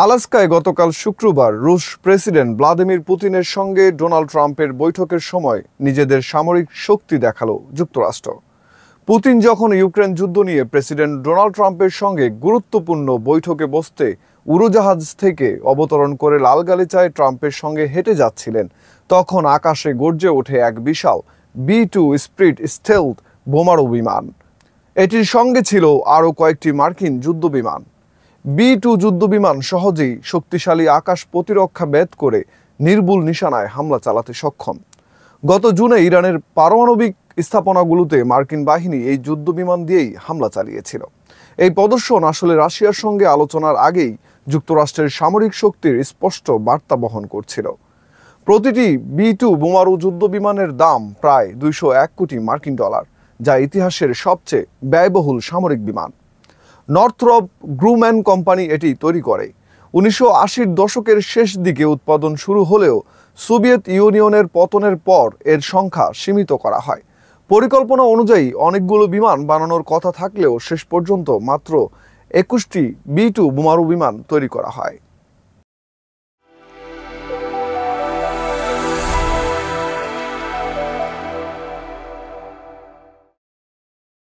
আলাস্কায় গতকাল শুক্রবার রুশ প্রেসিডেন্ট ভ্লাদিমির পুতিনের সঙ্গে ডোনাল্ড ট্রাম্পের বৈঠকের সময় নিজেদের সামরিক শক্তি দেখালো যুক্তরাষ্ট্র। পুতিন যখন ইউক্রেন যুদ্ধ নিয়ে প্রেসিডেন্ট ডোনাল্ড ট্রাম্পের সঙ্গে গুরুত্বপূর্ণ বৈঠকে বসতে উড়োজাহাজ থেকে অবতরণ করে লাল গালিচায় ট্রাম্পের সঙ্গে হেঁটে যাচ্ছিলেন, তখন আকাশে গর্জে ওঠে এক বিশাল B-2 স্পিরিট স্টেলথ বোমারু বিমান। এটির সঙ্গে ছিল আরও কয়েকটি মার্কিন যুদ্ধবিমান। B-2 যুদ্ধবিমান সহজেই শক্তিশালী আকাশ প্রতিরক্ষা ভেদ করে নির্ভুল নিশানায় হামলা চালাতে সক্ষম। গত জুনে ইরানের পারমাণবিক স্থাপনাগুলোতে মার্কিন বাহিনী এই যুদ্ধবিমান দিয়েই হামলা চালিয়েছিল। এই প্রদর্শন আসলে রাশিয়ার সঙ্গে আলোচনার আগেই যুক্তরাষ্ট্রের সামরিক শক্তির স্পষ্ট বার্তা বহন করছিল। প্রতিটি B-2 বোমারু যুদ্ধবিমানের দাম প্রায় 201 কোটি মার্কিন ডলার, যা ইতিহাসের সবচেয়ে ব্যয়বহুল সামরিক বিমান। নর্থরপ গ্রুম্যান কোম্পানি এটি তৈরি করে। 1980-র দশকের শেষ দিকে উৎপাদন শুরু হলেও সোভিয়েত ইউনিয়নের পতনের পর এর সংখ্যা সীমিত করা হয়। পরিকল্পনা অনুযায়ী অনেকগুলো বিমান বানানোর কথা থাকলেও শেষ পর্যন্ত মাত্র 21টি B-2 বোমারু বিমান তৈরি করা হয়।